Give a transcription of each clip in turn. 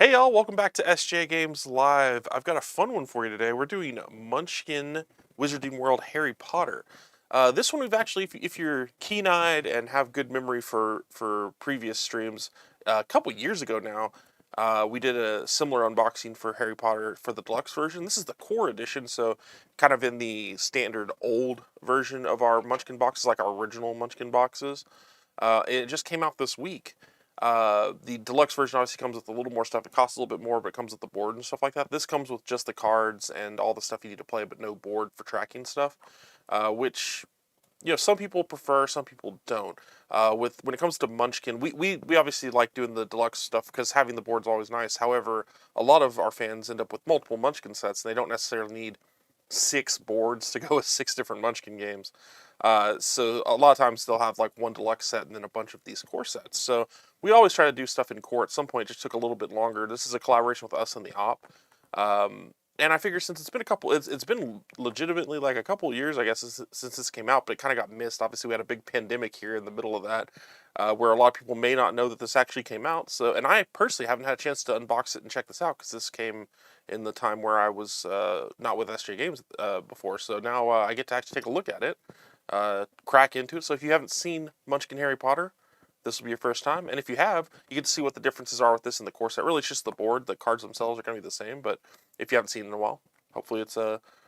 Hey y'all, welcome back to SJGames Live. I've got a fun one for you today. We're doing Munchkin Wizarding World Harry Potter. This one we've actually, if you're keen-eyed and have good memory for previous streams, a couple years ago now, we did a similar unboxing for Harry Potter for the deluxe version. This is the core edition, so kind of in the standard old version of our Munchkin boxes, like our original Munchkin boxes. It just came out this week. The deluxe version obviously comes with a little more stuff. It costs a little bit more, but it comes with the board and stuff like that. This comes with just the cards and all the stuff you need to play, but no board for tracking stuff, which, some people prefer, some people don't. When it comes to Munchkin, we obviously like doing the deluxe stuff because having the board's always nice. However, a lot of our fans end up with multiple Munchkin sets, and they don't necessarily need 6 boards to go with 6 different Munchkin games. So a lot of times they'll have like one deluxe set and then a bunch of these core sets. So we always try to do stuff in core. At some point, it just took a little bit longer. This is a collaboration with us and the op. And I figure since it's been it's been legitimately like a couple years, I guess, since this came out, but it kind of got missed. Obviously, we had a big pandemic here in the middle of that, where a lot of people may not know that this actually came out. So, and I personally haven't had a chance to unbox it and check this out because this came in the time where I was not with SJGames before. So now I get to actually take a look at it, crack into it. So if you haven't seen Munchkin Harry Potter, this will be your first time. And if you have, you get to see what the differences are with this and the core set. Really, it's just the board. The cards themselves are going to be the same, but if you haven't seen it in a while, hopefully it's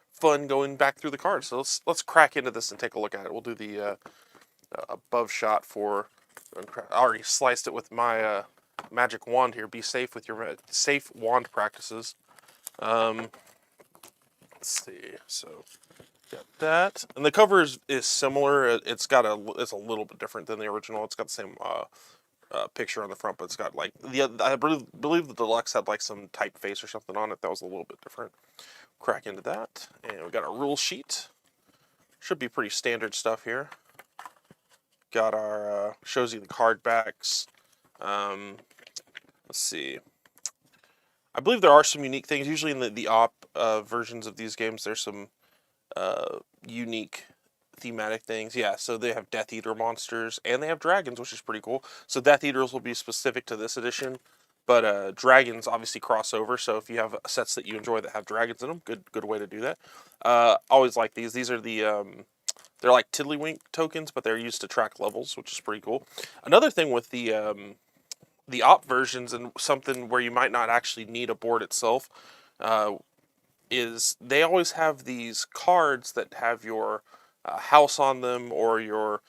fun going back through the cards. So let's crack into this and take a look at it. We'll do the above shot for... I already sliced it with my magic wand here. Be safe with your safe wand practices. Let's see. So... got that, and the cover is similar. It's a little bit different than the original. It's got the same picture on the front, but it's got like I believe the deluxe had like some typeface or something on it that was a little bit different. Crack into that, and we got our rule sheet. Should be pretty standard stuff here. Got our shows you the card backs. Let's see. I believe there are some unique things. Usually in the op versions of these games, there's some unique thematic things. Yeah, so they have Death Eater monsters and they have dragons, which is pretty cool. So Death Eaters will be specific to this edition, but dragons obviously cross over. So if you have sets that you enjoy that have dragons in them, good way to do that. Always like these. These are the they're like Tiddlywink tokens, but they're used to track levels, which is pretty cool. Another thing with the op versions and something where you might not actually need a board itself, is they always have these cards that have your house on them or your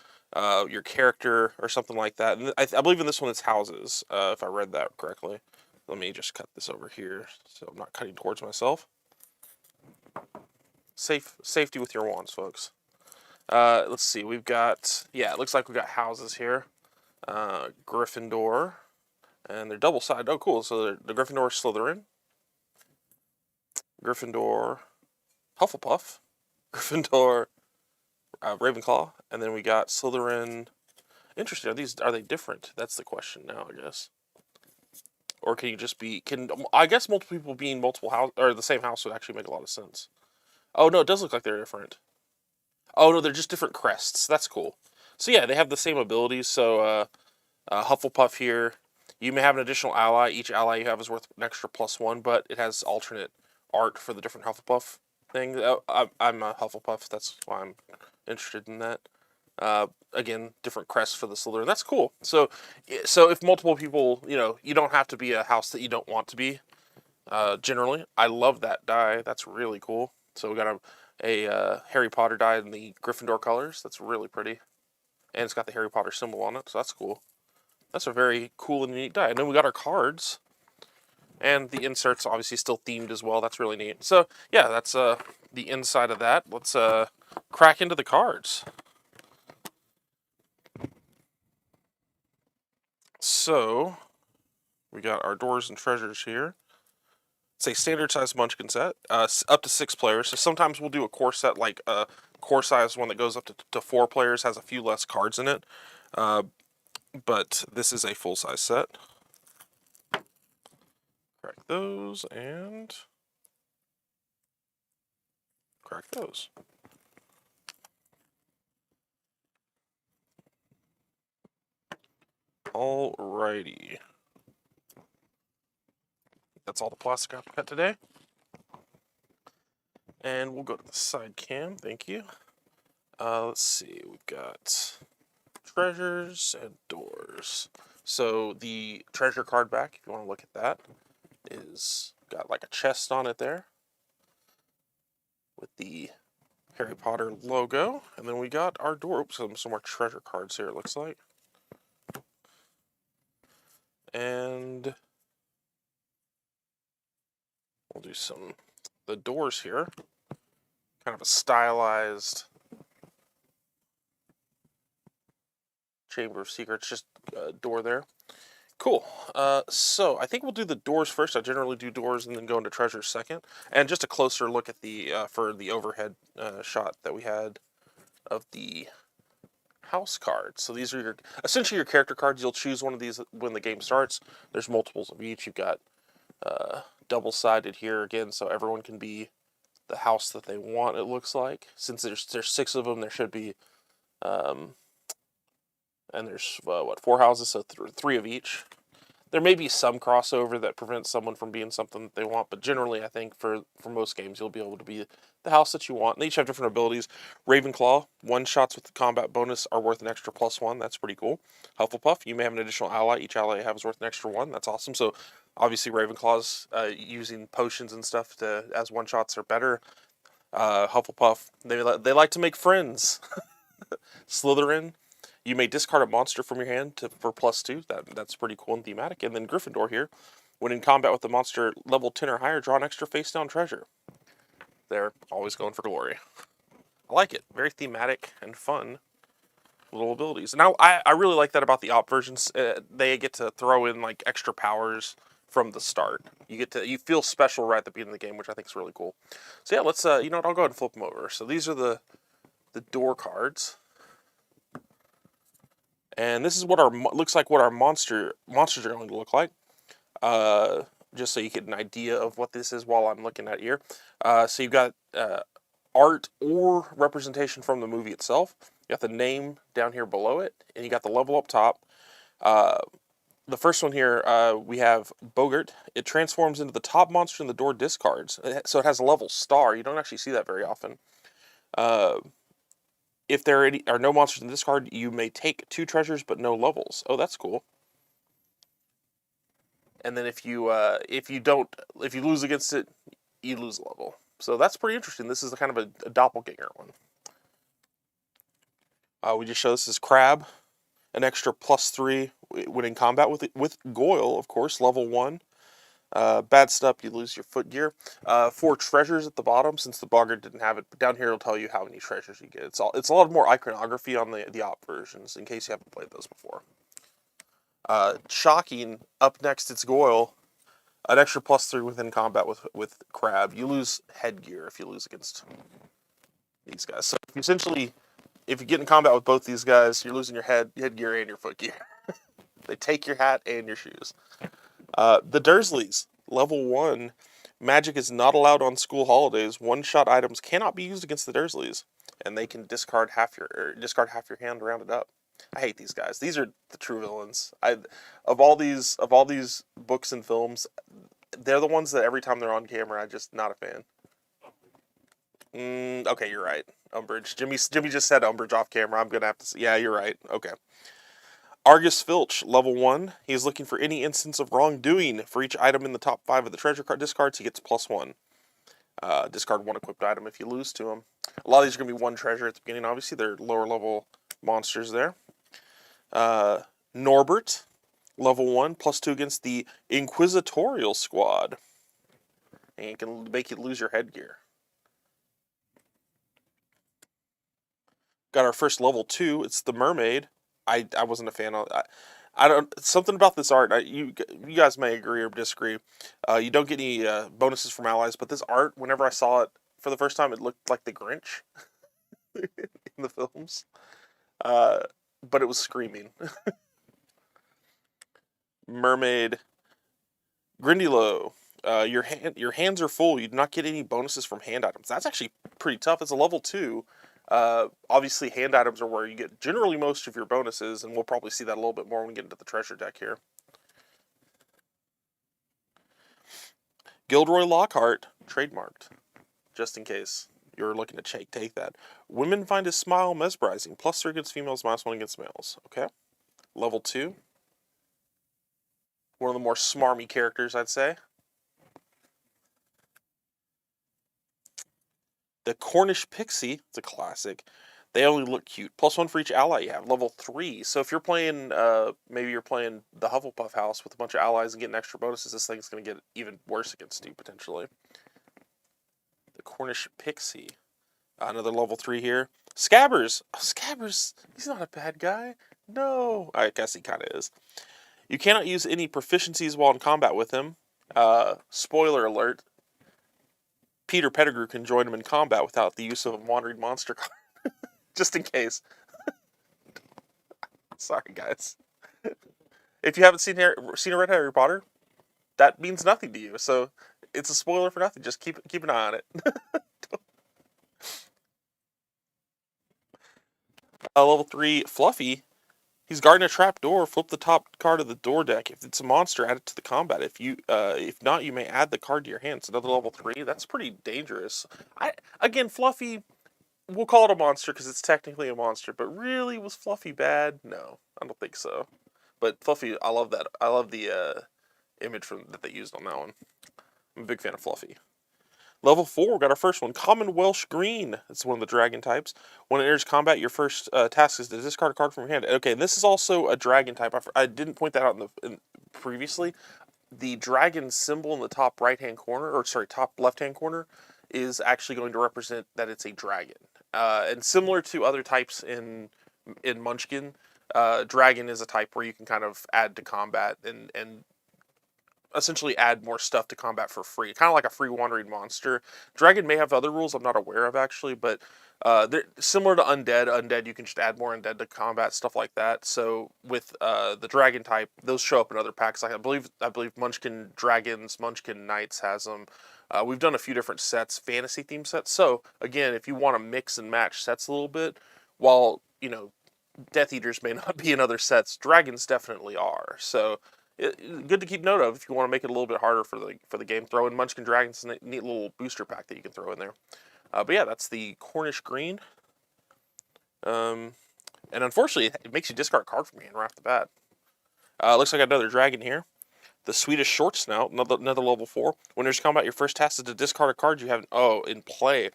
character or something like that. And I believe in this one it's houses, if I read that correctly. Let me just cut this over here so I'm not cutting towards myself. Safety with your wands, folks. Let's see, we've got, yeah, it looks like we've got houses here. Gryffindor, and they're double-sided. Oh, cool. So the Gryffindor Slytherin, Gryffindor Hufflepuff, Gryffindor Ravenclaw, and then we got Slytherin. Interesting. Are they different? That's the question now, I guess. Or can you just be? I guess multiple people being multiple house or the same house would actually make a lot of sense. Oh no, it does look like they're different. Oh no, they're just different crests. That's cool. So yeah, they have the same abilities. So Hufflepuff here, you may have an additional ally. Each ally you have is worth an extra +1, but it has alternate art for the different Hufflepuff things. I'm a Hufflepuff. That's why I'm interested in that. Again, different crests for the Slytherin. That's cool. So if multiple people, you don't have to be a house that you don't want to be. Generally, I love that die. That's really cool. So we got a Harry Potter die in the Gryffindor colors. That's really pretty, and it's got the Harry Potter symbol on it. So that's cool. That's a very cool and unique die. And then we got our cards, and the inserts obviously still themed as well. That's really neat. So yeah, that's the inside of that. Let's crack into the cards. So, we got our Doors and Treasures here. It's a standard size Munchkin set, up to 6 players. So sometimes we'll do a core set, like a core size one that goes up to 4 players, has a few less cards in it. But this is a full size set. Crack those and crack those. Alrighty. That's all the plastic I've cut today. And we'll go to the side cam. Thank you. Let's see. We've got treasures and doors. So the treasure card back, if you want to look at that, is got like a chest on it there with the Harry Potter logo. And then we got our door. Oops, some more treasure cards here, it looks like. And we'll do the doors here. Kind of a stylized Chamber of Secrets, just a door there. Cool. So I think we'll do the doors first. I generally do doors and then go into treasures second. And just a closer look at the for the overhead shot that we had of the house cards. So these are essentially your character cards. You'll choose one of these when the game starts. There's multiples of each. You've got double-sided here again, so everyone can be the house that they want, it looks like. Since there's 6 of them, there should be and there's, 4 houses, so 3 of each. There may be some crossover that prevents someone from being something that they want, but generally, I think for most games, you'll be able to be the house that you want. And they each have different abilities. Ravenclaw, 1-shots with the combat bonus are worth an extra +1. That's pretty cool. Hufflepuff, you may have an additional ally. Each ally you have is worth an extra 1. That's awesome. So, obviously, Ravenclaw's using potions and stuff as 1-shots are better. Hufflepuff, they like to make friends. Slytherin, you may discard a monster from your hand for +2. That's pretty cool and thematic. And then Gryffindor here, when in combat with the monster level 10 or higher, draw an extra face-down treasure. They're always going for glory. I like it. Very thematic and fun little abilities. Now, I really like that about the op versions. They get to throw in like extra powers from the start. You feel special right at the beginning of the game, which I think is really cool. So yeah, let's you know what? I'll go ahead and flip them over. So these are the door cards. And this is what looks like what our monsters are going to look like. Just so you get an idea of what this is while I'm looking at here. So you've got art or representation from the movie itself. You got the name down here below it, and you got the level up top. The first one here, we have Bogart. It transforms into the top monster in the door discards. So it has a level star. You don't actually see that very often. If there are no monsters in this card, you may take 2 treasures but no levels. Oh, that's cool. And then if you lose against it, you lose a level. So that's pretty interesting. This is kind of a doppelganger one. We just show this is Crab, an extra +3 when in combat with Goyle, of course, level 1. Bad stuff, you lose your foot gear. 4 treasures at the bottom, since the Boggart didn't have it. But down here it'll tell you how many treasures you get. It's a lot more iconography on the op versions, in case you haven't played those before. Shocking, up next it's Goyle. An extra +3 within combat with Crab. You lose headgear if you lose against these guys. So essentially, if you get in combat with both these guys, you're losing your headgear and your foot gear. They take your hat and your shoes. The Dursleys, level 1. Magic is not allowed on school holidays. 1-shot items cannot be used against the Dursleys, and they can discard half your hand rounded up. I hate these guys. These are the true villains. Of all these books and films, they're the ones that every time they're on camera, I'm just not a fan. Okay, you're right. Umbridge. Jimmy just said Umbridge off camera. I'm gonna have to. Yeah, you're right. Okay. Argus Filch, level 1. He is looking for any instance of wrongdoing. For each item in the top 5 of the treasure card discards, he gets +1. Discard 1 equipped item if you lose to him. A lot of these are going to be 1 treasure at the beginning, obviously. They're lower level monsters there. Norbert, level 1, +2 against the Inquisitorial Squad. And it can make you lose your headgear. Got our first level 2. It's the Mermaid. I wasn't a fan of. I don't. Something about this art. You guys may agree or disagree. You don't get any bonuses from allies, but this art, whenever I saw it for the first time, it looked like the Grinch in the films. But it was screaming. Mermaid, Grindylow. Your hands are full. You do not get any bonuses from hand items. That's actually pretty tough. It's a level 2. Obviously, hand items are where you get generally most of your bonuses, and we'll probably see that a little bit more when we get into the treasure deck here. Gilderoy Lockhart, trademarked, just in case you're looking to take that. Women find his smile mesmerizing. +3 against females, -1 against males. Okay. Level 2. One of the more smarmy characters, I'd say. The Cornish Pixie, it's a classic. They only look cute. +1 for each ally you have. Level 3. So if you're playing, maybe you're playing the Hufflepuff house with a bunch of allies and getting extra bonuses, this thing's going to get even worse against you, potentially. The Cornish Pixie. Another level 3 here. Scabbers. Oh, Scabbers, he's not a bad guy. No. I guess he kind of is. You cannot use any proficiencies while in combat with him. Spoiler alert. Peter Pettigrew can join him in combat without the use of a wandering monster card. Just in case. Sorry, guys. If you haven't seen a Red Harry Potter, that means nothing to you. So it's a spoiler for nothing. Just keep an eye on it. Level 3, Fluffy. He's guarding a trap door. Flip the top card of the door deck. If it's a monster, add it to the combat. If not, you may add the card to your hands. Another level 3. That's pretty dangerous. Again, Fluffy. We'll call it a monster because it's technically a monster, but really, was Fluffy bad? No, I don't think so. But Fluffy, I love that. I love the image that they used on that one. I'm a big fan of Fluffy. Level 4, we got our first one. Common Welsh Green. It's one of the dragon types. When it enters combat, your first task is to discard a card from your hand. Okay, this is also a dragon type. I didn't point that out previously. The dragon symbol in the top right-hand corner, or sorry, top left-hand corner, is actually going to represent that it's a dragon. And similar to other types in Munchkin, dragon is a type where you can kind of add to combat and essentially add more stuff to combat for free. Kind of like a free wandering monster. Dragon may have other rules I'm not aware of actually, but they're similar to Undead. Undead, you can just add more Undead to combat, stuff like that. So with the dragon type, those show up in other packs. Like I believe Munchkin Dragons, Munchkin Knights has them. We've done a few different sets, fantasy themed sets. So again, if you want to mix and match sets a little bit, while Death Eaters may not be in other sets, dragons definitely are. So good to keep note of if you want to make it a little bit harder for the game. Throw in Munchkin Dragons, a neat little booster pack that you can throw in there. But yeah, that's the Cornish Green. And unfortunately, it makes you discard a card from your hand right off the bat. Looks like another dragon here. The Swedish Short Snout, another level 4. When there's combat, your first task is to discard a card you have in play.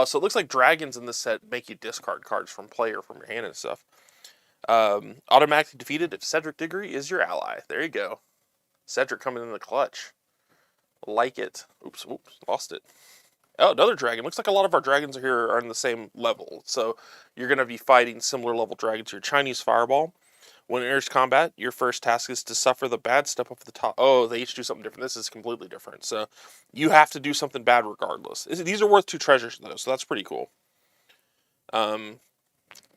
So it looks like dragons in this set make you discard cards from play or from your hand and stuff. Automatically defeated if Cedric Diggory is your ally. There you go. Cedric coming in the clutch. Like it. Oops, lost it. Oh, another dragon. Looks like a lot of our dragons are in the same level. So you're going to be fighting similar level dragons. Your Chinese Fireball. When it enters combat, your first task is to suffer the bad step up at the top. Oh, they each do something different. This is completely different. So you have to do something bad regardless. These are worth 2 treasures, though, so that's pretty cool.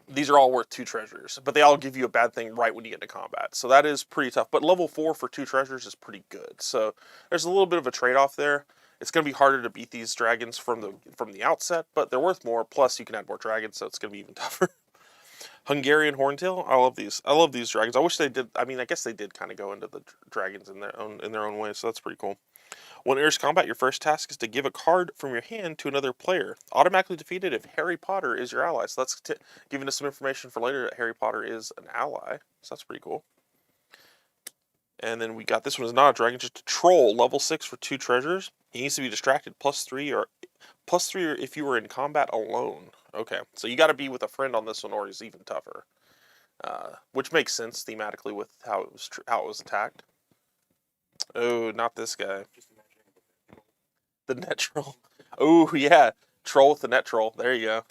These are all worth 2 treasures, but they all give you a bad thing right when you get into combat. So that is pretty tough. But level 4 for 2 treasures is pretty good. So there's a little bit of a trade-off there. It's going to be harder to beat these dragons from the outset, but they're worth more. Plus, you can add more dragons, so it's going to be even tougher. Hungarian Horntail. I love these. I love these dragons. I wish they did. I mean, I guess they did kind of go into the dragons in their own way, so that's pretty cool. When it enters combat, your first task is to give a card from your hand to another player. Automatically defeated if Harry Potter is your ally. So that's giving us some information for later that Harry Potter is an ally. So that's pretty cool. And then we got this one is not a dragon, just a troll. Level 6 for 2 treasures. He needs to be distracted. +3 or if you were in combat alone. Okay, so you got to be with a friend on this one, or he's even tougher. Which makes sense thematically with how it was attacked. Oh, not this guy. The net troll. Oh yeah, troll with the net troll. There you go.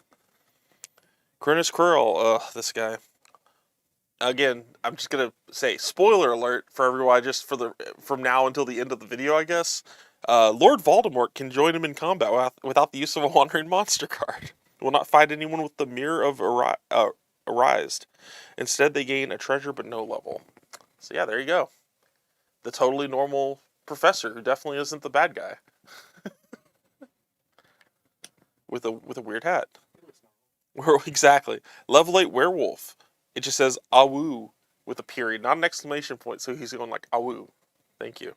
Cornish Quirrell. This guy. Again, I'm just gonna say spoiler alert for everyone. Just from now until the end of the video, I guess. Lord Voldemort can join him in combat without the use of a wandering monster card. Will not find anyone with the Mirror of Arised. Instead, they gain a treasure but no level. So yeah, there you go. The totally normal professor who definitely isn't the bad guy. with a weird hat. Exactly. Level 8 Werewolf. It just says awoo with a period, not an exclamation point. So he's going like awoo. Thank you.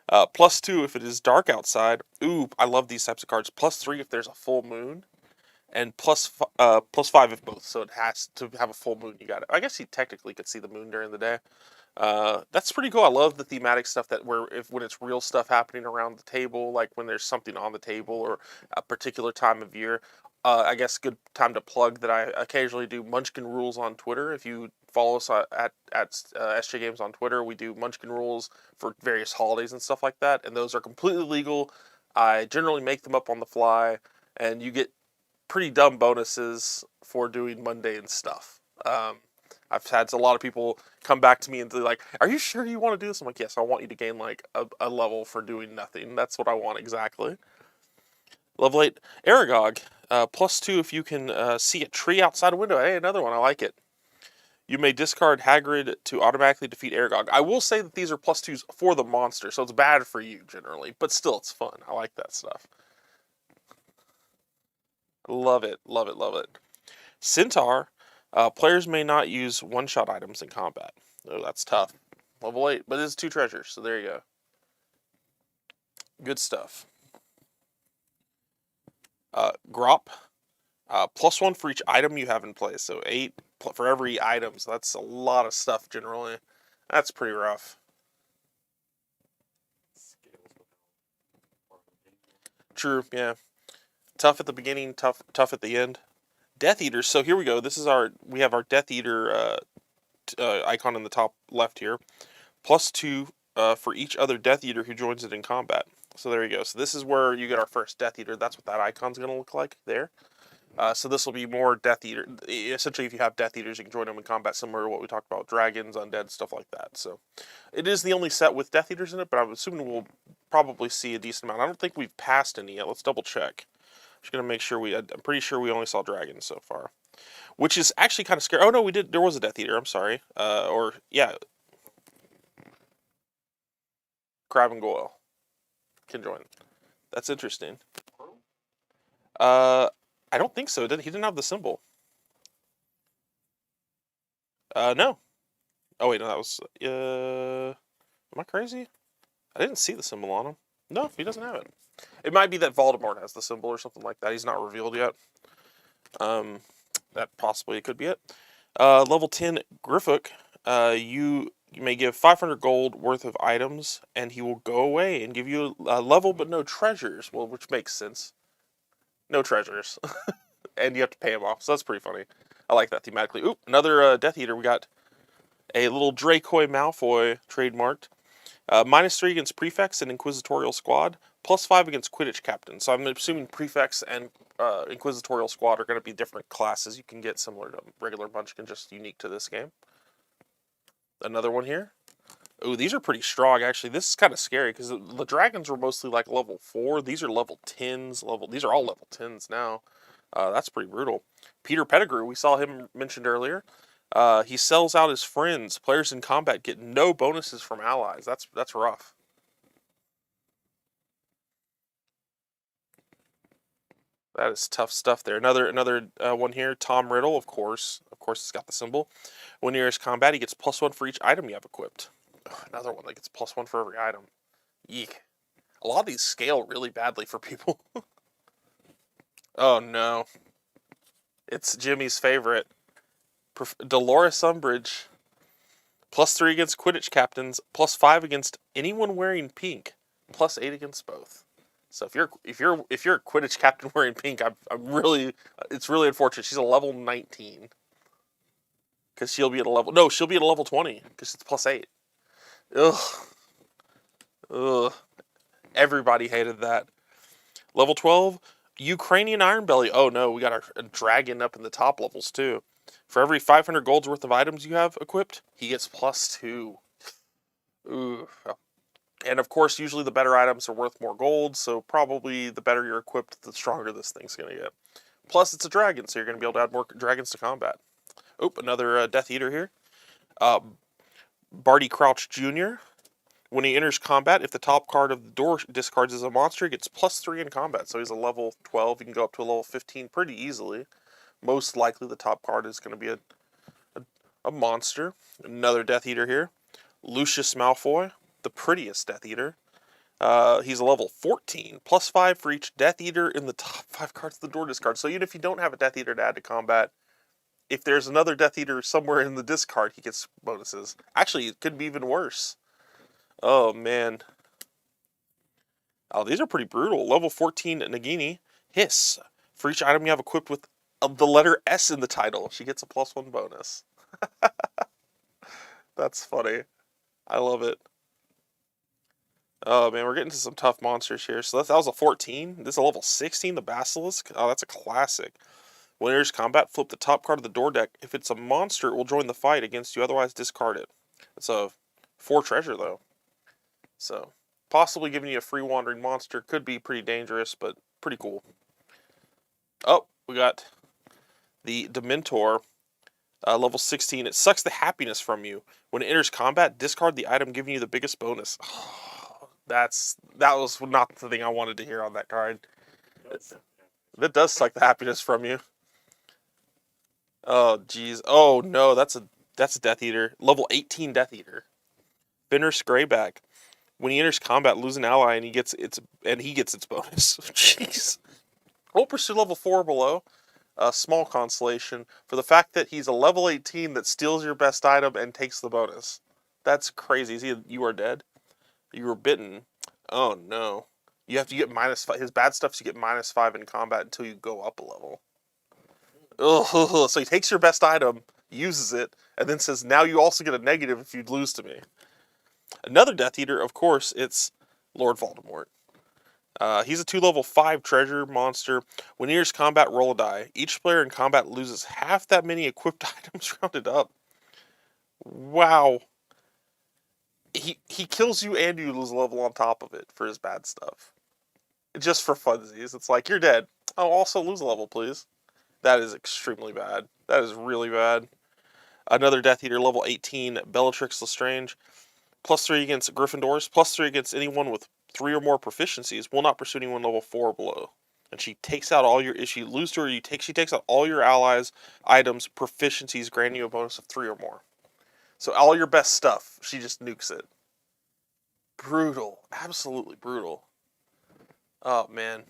+2 if it is dark outside. Ooh, I love these types of cards. +3 if there's a full moon, and +5 if both. So it has to have a full moon. You got it. I guess you technically could see the moon during the day. That's pretty cool. I love the thematic stuff that when it's real stuff happening around the table, like when there's something on the table or a particular time of year. I guess good time to plug that I occasionally do Munchkin rules on Twitter. If you follow us at SJGames on Twitter, we do Munchkin rules for various holidays and stuff like that, and those are completely legal. I generally make them up on the fly, and you get pretty dumb bonuses for doing mundane stuff. I've had a lot of people come back to me and be like, "Are you sure you want to do this?" I'm like, "Yes, I want you to gain like a level for doing nothing. That's what I want exactly." Level 8, Aragog. +2 if you can see a tree outside a window. Hey, another one. I like it. You may discard Hagrid to automatically defeat Aragog. I will say that these are +2s for the monster, so it's bad for you generally, but still it's fun. I like that stuff. Love it, love it, love it. Centaur. Players may not use one-shot items in combat. Oh, that's tough. Level 8, but it is 2 treasures, so there you go. Good stuff. Grop. +1 for each item you have in place. So 8 for every item. So that's a lot of stuff generally. That's pretty rough. True, yeah. Tough at the beginning, tough at the end. Death Eaters. So here we go. We have our Death Eater icon in the top left here. +2 for each other Death Eater who joins it in combat. So there you go. So this is where you get our first Death Eater. That's what that icon's going to look like there. So this will be more Death Eater. Essentially, if you have Death Eaters, you can join them in combat, similar to what we talked about, dragons, undead, stuff like that. So it is the only set with Death Eaters in it, but I'm assuming we'll probably see a decent amount. I don't think we've passed any yet. Let's double check. Just going to make sure I'm pretty sure we only saw dragons so far. Which is actually kind of scary. Oh, no, we did. There was a Death Eater. I'm sorry. Yeah. Crab and Goyle can join. That's interesting. I don't think so. He didn't have the symbol. No. Oh wait, no, that was. Am I crazy? I didn't see the symbol on him. No, he doesn't have it. It might be that Voldemort has the symbol or something like that. He's not revealed yet. That possibly could be it. Level 10, Gryffindor. You may give 500 gold worth of items, and he will go away and give you a level but no treasures. Well, which makes sense. No treasures. And you have to pay him off, so that's pretty funny. I like that thematically. Oop, another Death Eater. We got a little Draco Malfoy trademarked. -3 against Prefects and Inquisitorial Squad. +5 against Quidditch Captain. So I'm assuming Prefects and Inquisitorial Squad are going to be different classes you can get similar to regular Munchkin, just unique to this game. Another one here. Oh, these are pretty strong, actually. This is kind of scary, because the dragons were mostly like level 4. These are level 10s. These are all level 10s now. That's pretty brutal. Peter Pettigrew, we saw him mentioned earlier. He sells out his friends. Players in combat get no bonuses from allies. That's rough. That is tough stuff there. Another one here. Tom Riddle, of course. Of course, it's got the symbol. When you're in combat, he gets +1 for each item you have equipped. Ugh, another one that gets +1 for every item. Yeek. A lot of these scale really badly for people. Oh no. It's Jimmy's favorite. Dolores Umbridge. +3 against Quidditch captains. +5 against anyone wearing pink. +8 against both. So if you're a Quidditch captain wearing pink, it's really unfortunate. She's a level 19. Because she'll be at a level 20 because it's +8. Ugh. Ugh. Everybody hated that. Level 12, Ukrainian Ironbelly. Oh no, we got a dragon up in the top levels too. For every 500 gold's worth of items you have equipped, he gets +2. Ooh. And of course, usually the better items are worth more gold, so probably the better you're equipped, the stronger this thing's going to get. Plus, it's a dragon, so you're going to be able to add more dragons to combat. Oop, another Death Eater here. Barty Crouch Jr. When he enters combat, if the top card of the door discards as a monster, he gets +3 in combat. So he's a level 12. He can go up to a level 15 pretty easily. Most likely the top card is going to be a monster. Another Death Eater here. Lucius Malfoy, the prettiest Death Eater. He's a level 14, +5 for each Death Eater in the top 5 cards of the door discard. So even if you don't have a Death Eater to add to combat, if there's another Death Eater somewhere in the discard, he gets bonuses. Actually, it could be even worse. Oh, man. Oh, these are pretty brutal. Level 14 Nagini. Hiss. For each item you have equipped with the letter S in the title, she gets a +1 bonus. That's funny. I love it. Oh, man, we're getting to some tough monsters here. So that was a 14. This is a level 16, the Basilisk. Oh, that's a classic. When it enters combat, flip the top card of the door deck. If it's a monster, it will join the fight against you, otherwise discard it. It's a 4 treasure, though. So, possibly giving you a free wandering monster could be pretty dangerous, but pretty cool. Oh, we got the Dementor, level 16. It sucks the happiness from you. When it enters combat, discard the item giving you the biggest bonus. That was not the thing I wanted to hear on that card. That does suck the happiness from you. Oh, jeez. Oh, no, that's a Death Eater. Level 18 Death Eater. Fenris Greyback. When he enters combat, lose an ally and he gets its bonus. Jeez. Roll Pursuit level 4 or below. A small consolation for the fact that he's a level 18 that steals your best item and takes the bonus. That's crazy. You are dead? You were bitten. Oh, no. You have to get -5. His bad stuff, so you get -5 in combat until you go up a level. Ugh. So he takes your best item, uses it, and then says, now you also get a negative if you lose to me. Another Death Eater, of course, it's Lord Voldemort. He's a 2 level 5 treasure monster. When he enters combat, roll a die. Each player in combat loses half that many equipped items rounded up. Wow. He kills you and you lose a level on top of it for his bad stuff. Just for funsies. It's like, you're dead. I'll also lose a level, please. That is extremely bad. That is really bad. Another Death Eater, level 18, Bellatrix Lestrange. +3 against Gryffindors. +3 against anyone with 3 or more proficiencies. Will not pursue anyone level 4 or below. And she takes out all your... If you lose to her, she takes out all your allies' items, proficiencies, granting you a bonus of 3 or more. So all your best stuff, she just nukes it. Brutal. Absolutely brutal. Oh, man.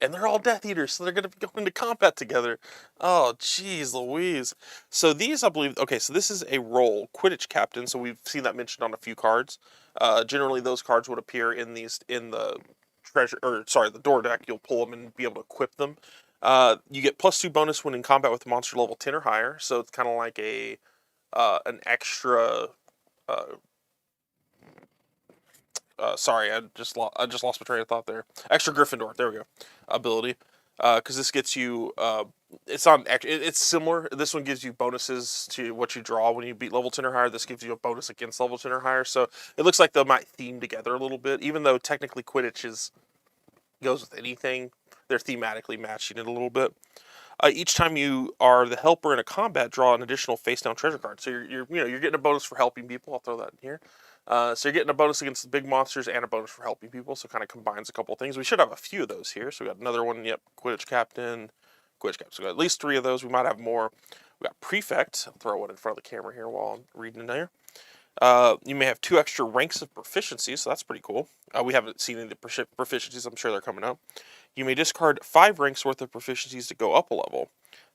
And they're all Death Eaters, so they're going to be going into combat together. Oh, jeez Louise. So these, I believe... Okay, so this is a role, Quidditch Captain, so we've seen that mentioned on a few cards. Generally, those cards would appear in the door deck. You'll pull them and be able to equip them. You get +2 bonus when in combat with a monster level 10 or higher, so it's kind of like an extra... sorry, I just lost my train of thought there. Extra Gryffindor, there we go. Ability, because this gets you. It's similar. This one gives you bonuses to what you draw when you beat level 10 or higher. This gives you a bonus against level 10 or higher. So it looks like they might theme together a little bit, even though technically Quidditch goes with anything. They're thematically matching it a little bit. Each time you are the helper in a combat, draw an additional face-down treasure card. So you're getting a bonus for helping people. I'll throw that in here. So you're getting a bonus against the big monsters and a bonus for helping people. So it kind of combines a couple of things. We should have a few of those here. So we got another one. Yep, Quidditch Captain. So we got at least 3 of those. We might have more. We got Prefect. I'll throw one in front of the camera here while I'm reading in there. You may have 2 extra ranks of proficiency, so that's pretty cool. We haven't seen any of the proficiencies. I'm sure they're coming up. You may discard 5 ranks worth of proficiencies to go up a level.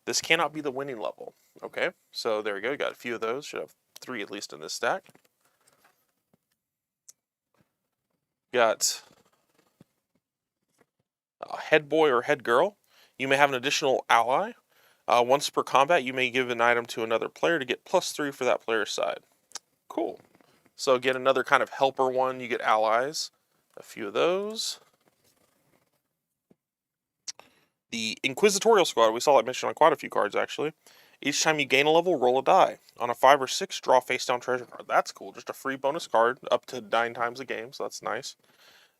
This cannot be the winning level. Okay, so there we go. We got a few of those. Should have 3 at least in this stack. Got a head boy or head girl. You may have an additional ally. Once per combat, you may give an item to another player to get +3 for that player's side. Cool. So again, another kind of helper one. You get allies. A few of those. The Inquisitorial Squad. We saw that mentioned on quite a few cards, actually. Each time you gain a level, roll a die. On a 5 or 6, draw a face-down treasure card. That's cool. Just a free bonus card up to 9 times a game, so that's nice.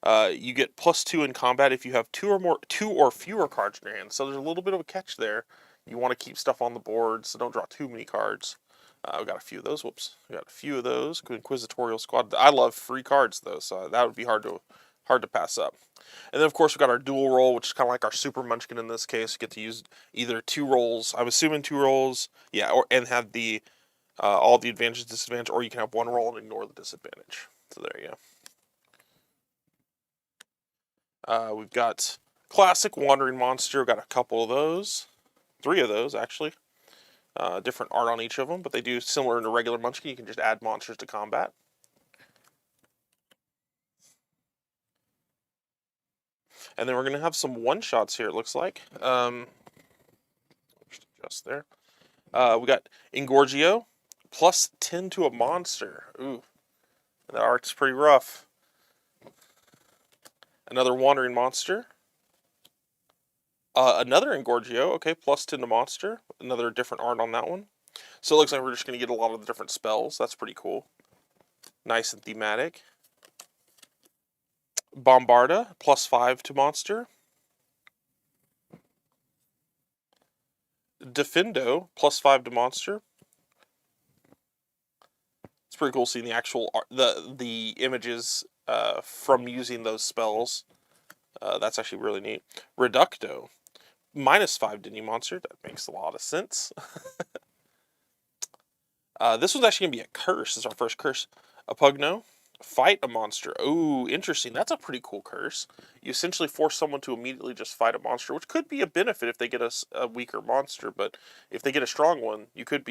You get +2 in combat if you have 2 or fewer cards in your hand. So there's a little bit of a catch there. You want to keep stuff on the board, so don't draw too many cards. We got a few of those. Whoops. We got a few of those. Inquisitorial Squad. I love free cards, though, so that would be hard to pass up. And then, of course, we've got our dual roll, which is kind of like our Super Munchkin in this case. You get to use either 2 rolls. I'm assuming 2 rolls. Yeah, and have all the advantages, disadvantage, or you can have 1 roll and ignore the disadvantage. So there you go. We've got classic wandering monster. We've got a couple of those. 3 of those, actually. Different art on each of them, but they do similar to regular Munchkin. You can just add monsters to combat. And then we're going to have some one-shots here, it looks like. Just adjust there. We got Ingorgio, plus 10 to a monster. Ooh, that art's pretty rough. Another wandering monster. Another Ingorgio, okay, plus 10 to monster. Another different art on that one. So it looks like we're just going to get a lot of the different spells. That's pretty cool. Nice and thematic. Bombarda, plus 5 to monster. Defendo, plus 5 to monster. It's pretty cool seeing the actual art, the images from using those spells. That's actually really neat. Reducto, minus 5 to new monster. That makes a lot of sense. This one's actually going to be a curse. This is our first curse. A Pugno, fight a monster. Oh, interesting. That's a pretty cool curse. You essentially force someone to immediately just fight a monster, which could be a benefit if they get a weaker monster, but if they get a strong one, that could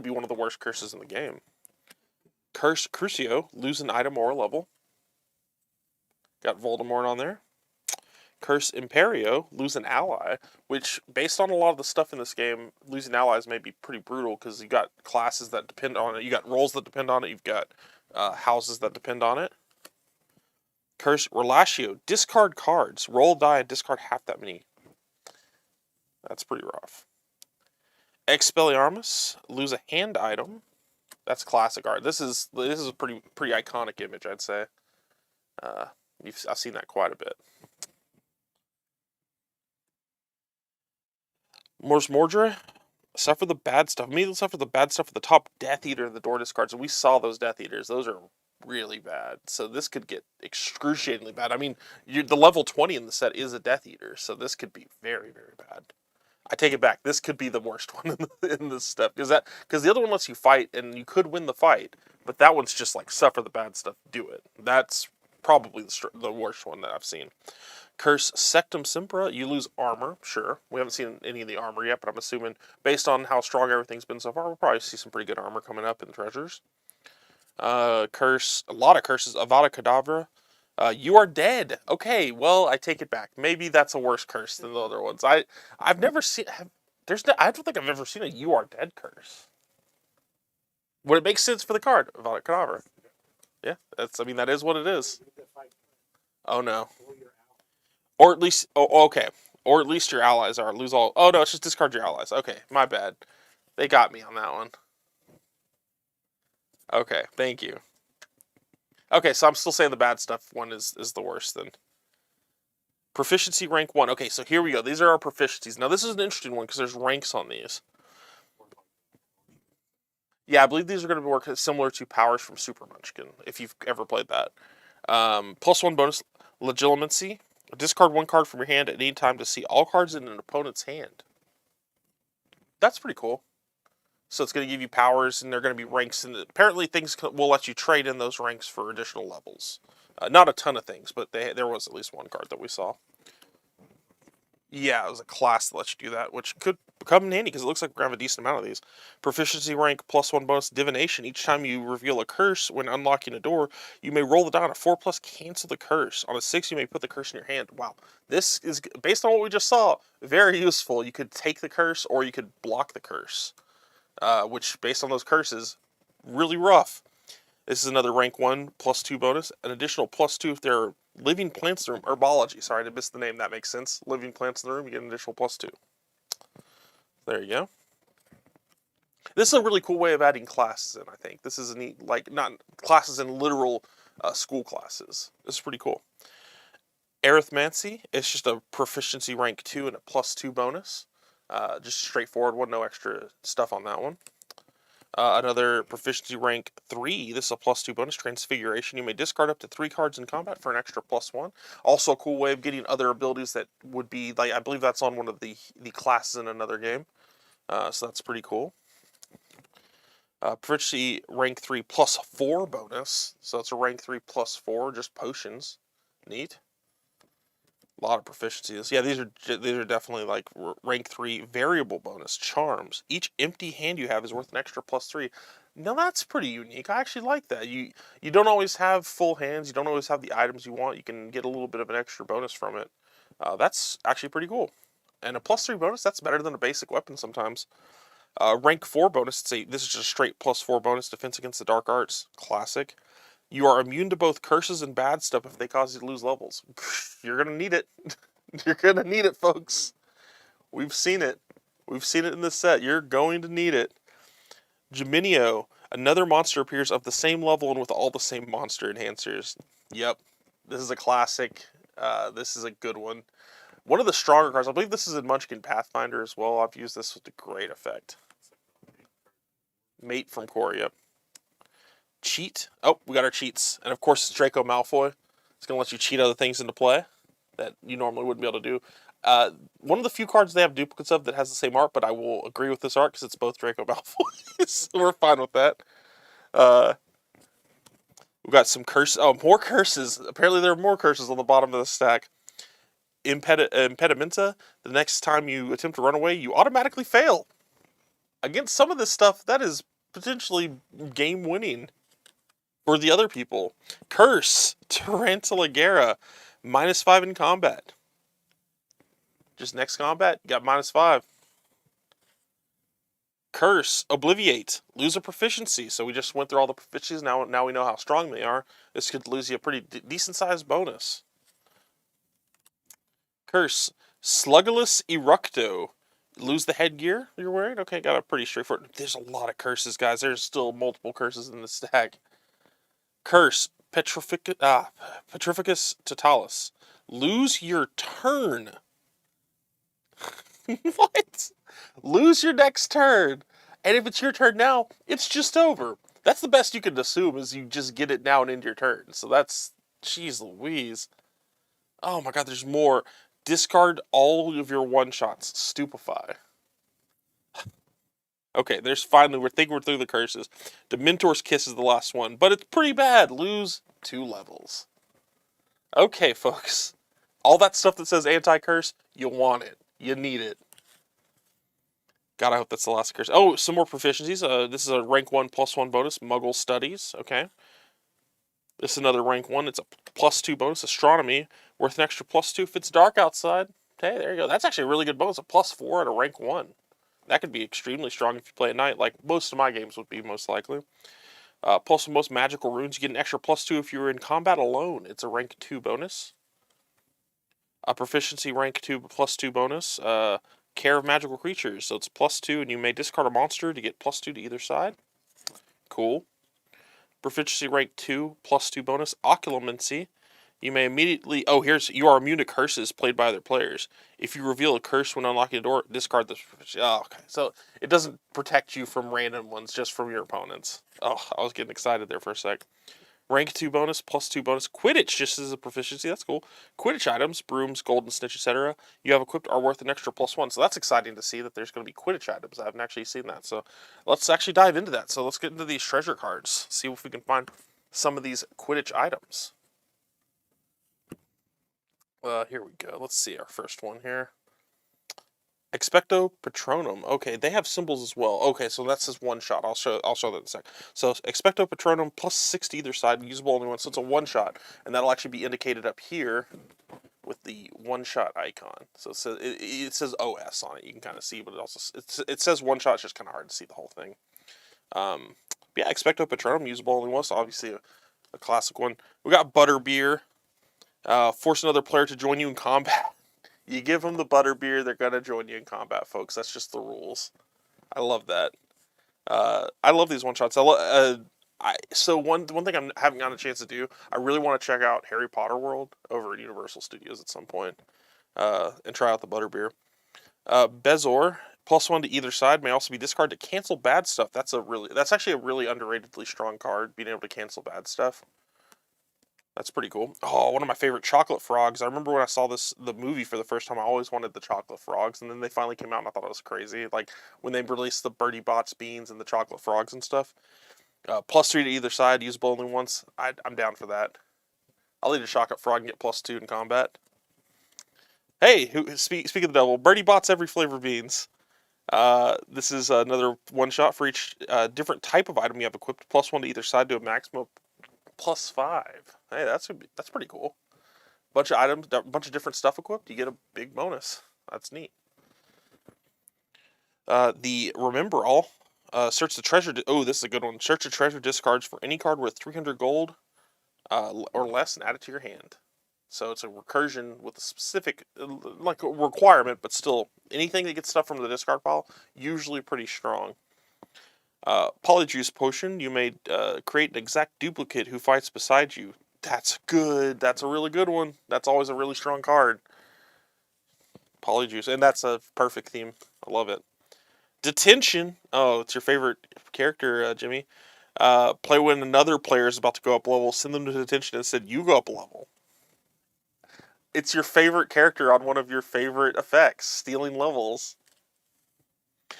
be one of the worst curses in the game. Curse Crucio, lose an item or a level. Got Voldemort on there. Curse Imperio, lose an ally, which, based on a lot of the stuff in this game, losing allies may be pretty brutal because you got classes that depend on it, you got roles that depend on it, you've got houses that depend on it. Curse Relatio, discard cards, roll a die and discard half that many. That's pretty rough. Expelliarmus, lose a hand item. That's classic art. This is a pretty iconic image, I'd say. I've seen that quite a bit. Mors Mordre, suffer the bad stuff. Immediately suffer the bad stuff at the top. Death Eater in the door discards. And we saw those Death Eaters. Those are really bad. So this could get excruciatingly bad. I mean, the level 20 in the set is a Death Eater. So this could be very, very bad. I take it back. This could be the worst one in this step. Because the other one lets you fight, and you could win the fight. But that one's just like, suffer the bad stuff, do it. That's probably the worst one that I've seen. Curse Sectum Sempra, you lose armor, sure. We haven't seen any of the armor yet, but I'm assuming, based on how strong everything's been so far, we'll probably see some pretty good armor coming up in treasures. Curse, a lot of curses. Avada Kedavra, you are dead. Okay, well, I take it back. Maybe that's a worse curse than the other ones. I've never seen, I don't think I've ever seen a you are dead curse. Would it make sense for the card, Avada Kedavra? Yeah, that is what it is. Oh no. Or at least, okay. Or at least your allies are. Lose all. Oh, no, it's just discard your allies. Okay, my bad. They got me on that one. Okay, thank you. Okay, so I'm still saying the bad stuff one is the worst then. Proficiency rank 1. Okay, so here we go. These are our proficiencies. Now, this is an interesting one because there's ranks on these. Yeah, I believe these are going to work similar to powers from Super Munchkin, if you've ever played that. +1 bonus legitimacy. Discard 1 card from your hand at any time to see all cards in an opponent's hand. That's pretty cool. So it's going to give you powers, and they're going to be ranks, and apparently things will let you trade in those ranks for additional levels. Not a ton of things, but there was at least 1 card that we saw. Yeah, it was a class that lets you do that, which could come in handy because it looks like we're going to have a decent amount of these. Proficiency rank +1 bonus divination. Each time you reveal a curse when unlocking a door, you may roll the die on a 4+, cancel the curse. On a 6, you may put the curse in your hand. Wow. This is, based on what we just saw, very useful. You could take the curse or you could block the curse, which, based on those curses, really rough. This is another rank 1 +2 bonus. An additional +2 if there are living plants in the room. Herbology. Sorry, I missed the name. That makes sense. Living plants in the room, you get an additional +2. There you go. This is a really cool way of adding classes in, I think. This is a neat, not classes in literal school classes. This is pretty cool. Arithmancy. It's just a proficiency rank 2 and a +2 bonus. Just straightforward one. No extra stuff on that one. Another proficiency rank 3. This is a +2 bonus. Transfiguration. You may discard up to 3 cards in combat for an extra +1. Also a cool way of getting other abilities that would be, I believe that's on one of the classes in another game. So that's pretty cool. Proficiency rank 3 +4 bonus. So it's a rank 3 +4, just potions. Neat. A lot of proficiencies. Yeah, these are definitely like rank 3 variable bonus charms. Each empty hand you have is worth an extra +3. Now that's pretty unique. I actually like that. You don't always have full hands. You don't always have the items you want. You can get a little bit of an extra bonus from it. That's actually pretty cool. And a +3 bonus, that's better than a basic weapon sometimes. Rank 4 bonus, this is just a straight +4 bonus defense against the dark arts. Classic. You are immune to both curses and bad stuff if they cause you to lose levels. You're going to need it. You're going to need it, folks. We've seen it. We've seen it in this set. You're going to need it. Geminio. Another monster appears of the same level and with all the same monster enhancers. Yep. This is a classic. This is a good one. One of the stronger cards. I believe this is in Munchkin Pathfinder as well. I've used this with a great effect. Mate from Core, yep. Cheat. Oh, we got our cheats. And of course, it's Draco Malfoy. It's going to let you cheat other things into play that you normally wouldn't be able to do. One of the few cards they have duplicates of that has the same art, but I will agree with this art because it's both Draco Malfoy. So we're fine with that. We've got some curses. Oh, more curses. Apparently there are more curses on the bottom of the stack. Impedimenta. The next time you attempt to run away, you automatically fail. Against some of this stuff, that is potentially game-winning. For the other people. Curse. Tarantuлагera. -5 in combat. Just next combat, you got -5. Curse. Obliviate. Lose a proficiency. So we just went through all the proficiencies. Now we know how strong they are. This could lose you a pretty decent-sized bonus. Curse. Slugulus Eructo. Lose the headgear you're wearing? Okay, got a pretty straightforward. There's a lot of curses, guys. There's still multiple curses in the stack. Curse. Petrificus Totalis. Lose your turn. What? Lose your next turn. And if it's your turn now, it's just over. That's the best you can assume is you just get it now and end your turn. So that's... Jeez Louise. Oh my god, there's more. Discard all of your one-shots. Stupefy. Okay, there's finally, we're thinking we're through the curses. Dementor's Kiss is the last one, but it's pretty bad. Lose 2 levels. Okay, folks. All that stuff that says anti-curse, you want it. You need it. God, I hope that's the last curse. Oh, some more proficiencies. This is a rank 1 +1 bonus, Muggle Studies. Okay. This is another rank 1. It's a +2 bonus, Astronomy, worth an extra +2 if it's dark outside. Hey, there you go. That's actually a really good bonus, a +4 at a rank 1. That could be extremely strong if you play at night, like most of my games would be, most likely. Plus most magical runes, you get an extra +2 if you're in combat alone. It's a rank 2 bonus. A proficiency rank 2 +2 bonus. Care of magical creatures, so it's +2, and you may discard a monster to get +2 to either side. Cool. Proficiency rank 2 +2 bonus. Occlumency. You may immediately... Oh, you are immune to curses played by other players. If you reveal a curse when unlocking a door, discard this. Oh, okay. So it doesn't protect you from random ones, just from your opponents. Oh, I was getting excited there for a sec. Rank 2 bonus, +2 bonus. Quidditch just as a proficiency. That's cool. Quidditch items, brooms, golden snitch, etc. you have equipped are worth an extra +1. So that's exciting to see that there's going to be Quidditch items. I haven't actually seen that. So let's actually dive into that. So let's get into these treasure cards. See if we can find some of these Quidditch items. Here we go. Let's see our first one here. Expecto Patronum. Okay, they have symbols as well. Okay, so that says one shot. I'll show that in a sec. So Expecto Patronum +6 to either side, usable only once. So it's a one shot, and that'll actually be indicated up here with the one shot icon. So it says OS on it. You can kind of see, but it says one shot. It's just kind of hard to see the whole thing. Yeah, Expecto Patronum usable only once. Obviously a classic one. We got Butterbeer. Force another player to join you in combat. You give them the butterbeer, they're going to join you in combat, folks. That's just the rules. I love that. I love these one-shots. So one thing I haven't gotten a chance to do, I really want to check out Harry Potter World over at Universal Studios at some point. And try out the butterbeer. Bezor, +1 to either side, may also be discarded to cancel bad stuff. That's actually a really underratedly strong card, being able to cancel bad stuff. That's pretty cool. Oh, one of my favorite chocolate frogs. I remember when I saw the movie for the first time, I always wanted the chocolate frogs, and then they finally came out, and I thought it was crazy. Like, when they released the Bertie Bott's beans and the chocolate frogs and stuff. +3 to either side, usable only once. I'm down for that. I'll eat a chocolate frog and get +2 in combat. Hey, speak of the devil, Birdie bots every flavor of beans. This is another one shot for each different type of item you have equipped. +1 to either side to a maximum +5. Hey, that's pretty cool. Bunch of items, a bunch of different stuff equipped. You get a big bonus. That's neat. The Remember All. Search the treasure. Oh, this is a good one. Search the treasure discards for any card worth 300 gold or less and add it to your hand. So it's a recursion with a specific, like a requirement, but still anything that gets stuff from the discard pile, usually pretty strong. Polyjuice Potion. You may create an exact duplicate who fights beside you. That's good. That's a really good one. That's always a really strong card. Polyjuice, and that's a perfect theme. I love it. Detention. Oh, it's your favorite character, Jimmy. Play when another player is about to go up level. Send them to detention and said you go up level. It's your favorite character on one of your favorite effects, stealing levels.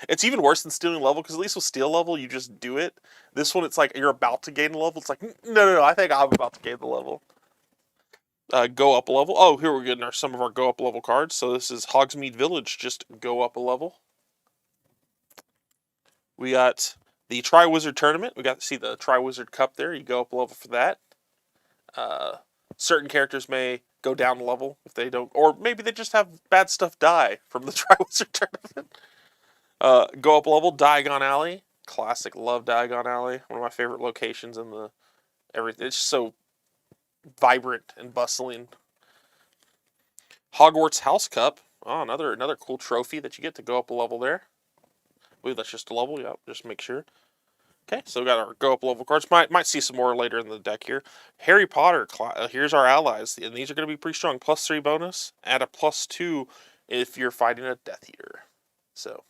It's even worse than stealing level, because at least with steal level, you just do it. This one, it's like you're about to gain the level. It's like, no, I think I'm about to gain the level. Go up a level. Oh, here we're getting some of our go up level cards. So this is Hogsmeade Village, just go up a level. We got the Triwizard Tournament. We got to see the Triwizard Cup there. You go up a level for that. Certain characters may go down a level if they don't, or maybe they just have bad stuff die from the Triwizard Tournament. Go up a level. Diagon Alley. Classic. Love Diagon Alley. One of my favorite locations in the everything. It's just so vibrant and bustling. Hogwarts House Cup. Oh, another cool trophy that you get to go up a level there. I believe that's just a level. Yeah, just make sure. Okay, so we got our go up level cards. Might see some more later in the deck here. Harry Potter. Here's our allies, and these are going to be pretty strong. +3 bonus. Add a +2 if you're fighting a Death Eater. So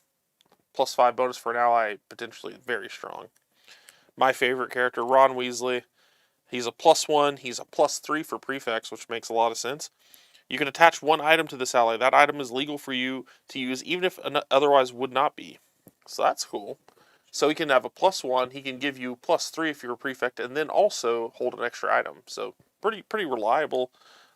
+5 bonus for an ally, potentially very strong. My favorite character, Ron Weasley. He's a +1. He's a +3 for prefects, which makes a lot of sense. You can attach one item to this ally. That item is legal for you to use, even if otherwise would not be. So that's cool. So he can have a +1. He can give you +3 if you're a prefect, and then also hold an extra item. So pretty reliable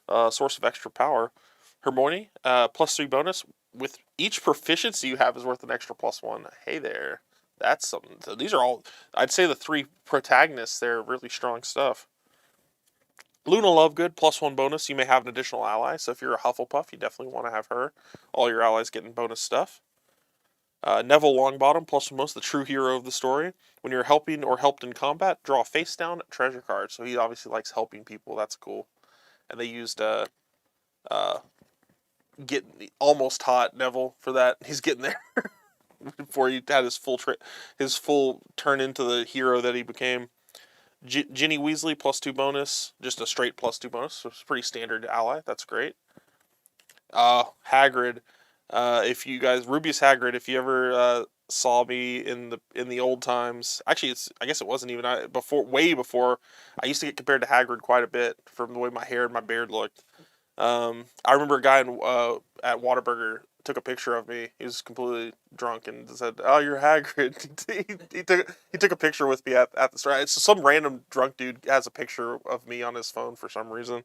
source of extra power. Hermione, +3 bonus. With each proficiency you have is worth an extra +1. Hey there. That's something. So these are all, I'd say the 3 protagonists there, really strong stuff. Luna Lovegood, +1 bonus. You may have an additional ally, so if you're a Hufflepuff, you definitely want to have her. All your allies getting bonus stuff. Neville Longbottom, +1 bonus, the true hero of the story. When you're helping or helped in combat, draw a face-down treasure card. So he obviously likes helping people. That's cool. And they used Get Almost Hot Neville for that. He's getting there before he had his full turn into the hero that he became. Ginny Weasley, +2 bonus, just a straight +2 bonus. So it's a pretty standard ally. That's great. Hagrid, if you guys, Rubius Hagrid, if you ever saw me in the old times, actually, I guess it wasn't even way before. I used to get compared to Hagrid quite a bit from the way my hair and my beard looked. I remember a guy at Whataburger took a picture of me. He was completely drunk and said, "Oh, you're Hagrid." he took a picture with me at the store. It's some random drunk dude has a picture of me on his phone for some reason.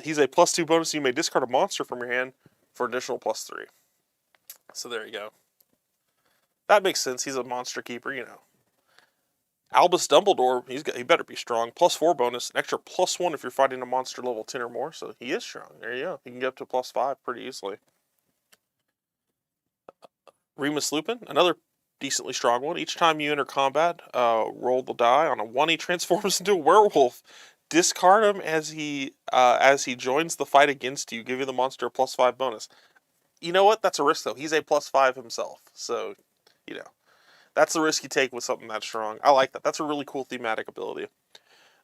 He's a +2 bonus. You may discard a monster from your hand for additional +3. So there you go. That makes sense. He's a monster keeper, you know. Albus Dumbledore, he better be strong. +4 bonus, an extra +1 if you're fighting a monster level 10 or more. So he is strong. There you go. He can get up to +5 pretty easily. Remus Lupin, another decently strong one. Each time you enter combat, roll the die. On a 1, he transforms into a werewolf. Discard him as he joins the fight against you, giving the monster a +5 bonus. You know what? That's a risk though. He's a +5 himself, so you know that's the risk you take with something that strong. I like that. That's a really cool thematic ability.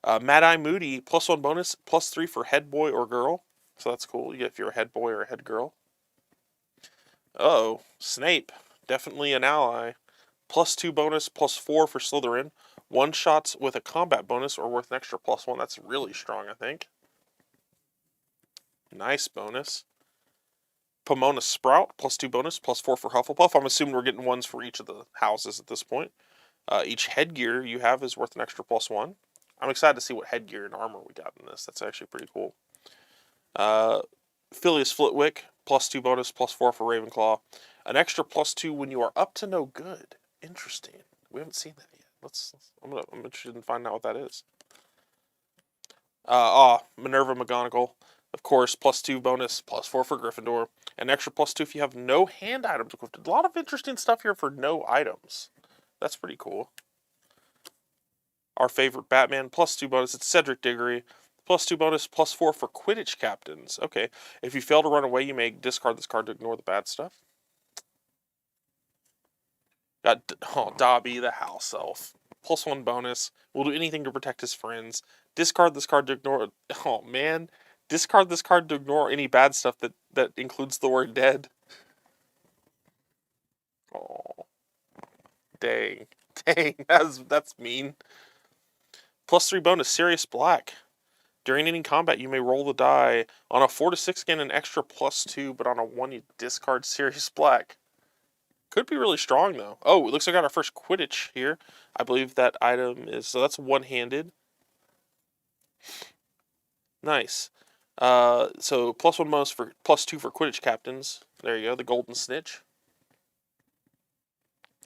Mad Eye Moody, +1 bonus, +3 for head boy or girl. So that's cool. You get if you're a head boy or a head girl. Oh, Snape, definitely an ally. +2 bonus, +4 for Slytherin. One shots with a combat bonus or worth an extra +1. That's really strong, I think. Nice bonus. Pomona Sprout, +2 bonus, +4 for Hufflepuff. I'm assuming we're getting ones for each of the houses at this point. Each headgear you have is worth an extra +1. I'm excited to see what headgear and armor we got in this. That's actually pretty cool. Phileas Flitwick, +2 bonus, +4 for Ravenclaw. An extra +2 when you are up to no good. Interesting. We haven't seen that yet. I'm interested in finding out what that is. Minerva McGonagall. Of course, +2 bonus, +4 for Gryffindor. An extra +2 if you have no hand items equipped. A lot of interesting stuff here for no items. That's pretty cool. Our favorite Batman, +2 bonus. It's Cedric Diggory. +2 bonus, +4 for Quidditch captains. Okay. If you fail to run away, you may discard this card to ignore the bad stuff. Got Dobby, the house elf. +1 bonus. Will do anything to protect his friends. Discard this card to ignore. Oh man, discard this card to ignore any bad stuff that includes the word dead. Oh, dang, that's mean. +3 bonus. Sirius Black. During any combat, you may roll the die. On a 4 to 6, gain an extra +2, but on a 1, you discard Sirius Black. Could be really strong, though. Oh, it looks like I got our first Quidditch here. I believe that item is... So that's one-handed. Nice. So +1 bonus for +2 for Quidditch captains. There you go, the Golden Snitch.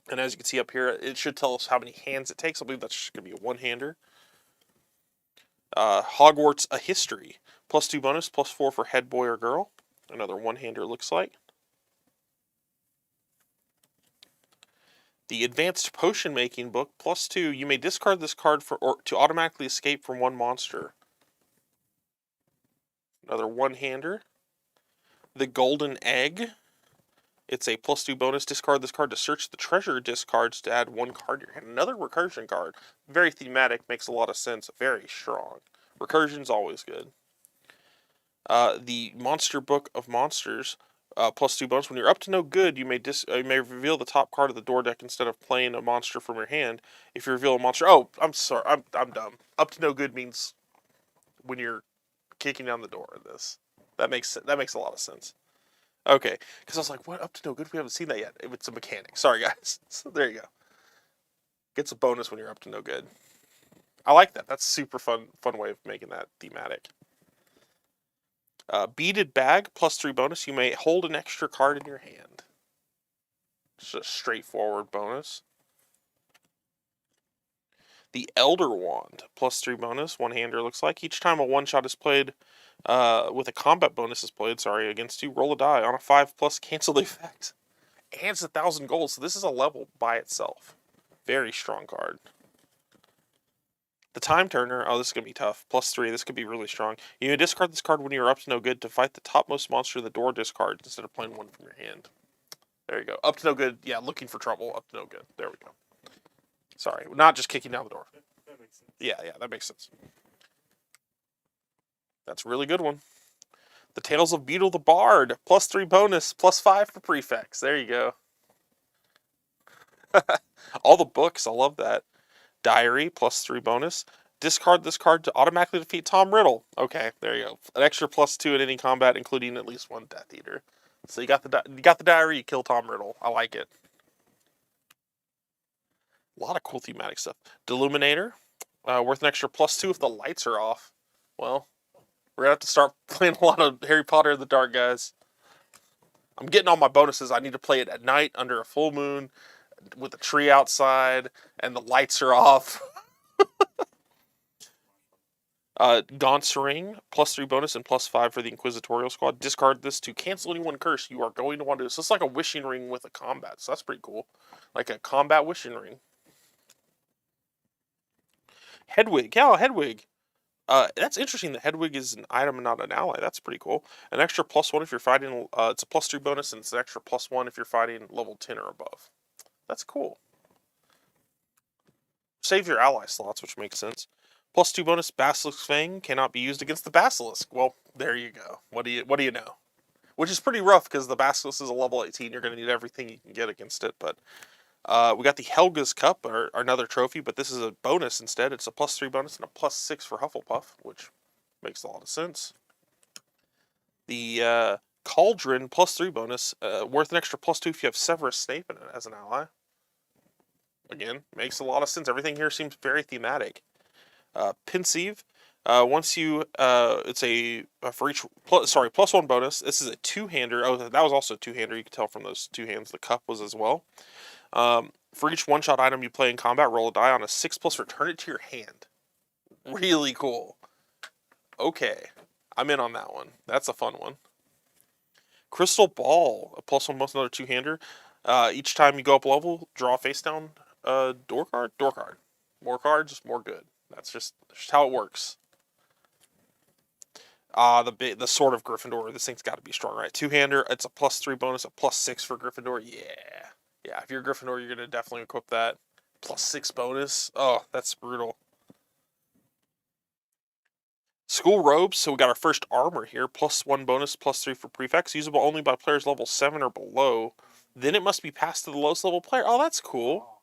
And as you can see up here, it should tell us how many hands it takes. I believe that's just going to be a one-hander. Hogwarts A History. +2 bonus, +4 for head boy or girl. Another one-hander looks like. The Advanced Potion Making book, +2. You may discard this card to automatically escape from one monster. Another one-hander. The Golden Egg. It's a +2 bonus. Discard this card to search the treasure discards to add 1 card to your hand. Another recursion card. Very thematic. Makes a lot of sense. Very strong. Recursion's always good. The Monster Book of Monsters. +2 bonus. When you're up to no good, you may reveal the top card of the door deck instead of playing a monster from your hand. If you reveal a monster... Oh, I'm sorry. I'm dumb. Up to no good means when you're kicking down the door of this. That makes a lot of sense. Okay, because I was like, what? Up to no good? We haven't seen that yet. It's a mechanic. Sorry, guys. So there you go. Gets a bonus when you're up to no good. I like that. That's a super fun way of making that thematic. Beaded Bag, +3 bonus. You may hold an extra card in your hand. Just a straightforward bonus. The Elder Wand, +3 bonus. One-hander looks like. Each time a one-shot is played, with a combat bonus is played, against you, roll a die. On a 5+, cancel the effect. And it's 1,000 gold, so this is a level by itself. Very strong card. The Time Turner, oh, this is going to be tough. +3, this could be really strong. You may discard this card when you're up to no good to fight the topmost monster of the door discard instead of playing one from your hand. There you go. Up to no good, yeah, looking for trouble, up to no good. There we go. Sorry, not just kicking down the door. That makes sense. Yeah, that makes sense. That's a really good one. The Tales of Beetle the Bard, +3 bonus, +5 for prefects. There you go. All the books, I love that. Diary, +3 bonus. Discard this card to automatically defeat Tom Riddle. Okay, there you go. An extra +2 in any combat, including at least 1 Death Eater. So you got the diary, you kill Tom Riddle. I like it. A lot of cool thematic stuff. Deluminator, worth an extra +2 if the lights are off. Well, we're going to have to start playing a lot of Harry Potter in the dark, guys. I'm getting all my bonuses. I need to play it at night, under a full moon, with a tree outside, and the lights are off. Gaunt's Ring, +3 bonus and +5 for the Inquisitorial Squad. Discard this to cancel any one curse you are going to want to do. So it's like a wishing ring with a combat. So that's pretty cool. Like a combat wishing ring. Hedwig. Yeah, Hedwig. That's interesting that Hedwig is an item and not an ally. That's pretty cool. An extra +1 if you're fighting... it's a +3 bonus, and it's an extra +1 if you're fighting level 10 or above. That's cool. Save your ally slots, which makes sense. +2 bonus, Basilisk Fang cannot be used against the Basilisk. Well, there you go. What do you know? Which is pretty rough, because the Basilisk is a level 18. You're going to need everything you can get against it, but... we got the Helga's Cup, or another trophy, but this is a bonus instead. It's a +3 bonus and a +6 for Hufflepuff, which makes a lot of sense. The Cauldron, +3 bonus, worth an extra +2 if you have Severus Snape in it as an ally. Again, makes a lot of sense. Everything here seems very thematic. Pensieve, Once you, it's a for each +1 bonus. This is a two-hander. Oh, that was also a two-hander. You can tell from those two hands. The cup was as well. For each one-shot item you play in combat, roll a die on a 6+, return it to your hand. Really cool. Okay, I'm in on that one. That's a fun one. Crystal Ball, a +1 bonus, another two-hander. Each time you go up a level, draw a face-down door card. Door card. More cards, more good. That's just how it works. The Sword of Gryffindor. This thing's got to be strong, right? Two-hander. It's a +3 bonus, a +6 for Gryffindor. Yeah. Yeah, if you're Gryffindor, you're going to definitely equip that. +6 bonus. Oh, that's brutal. School robes. So we got our first armor here. +1 bonus, +3 for prefects. Usable only by players level 7 or below. Then it must be passed to the lowest level player. Oh, that's cool.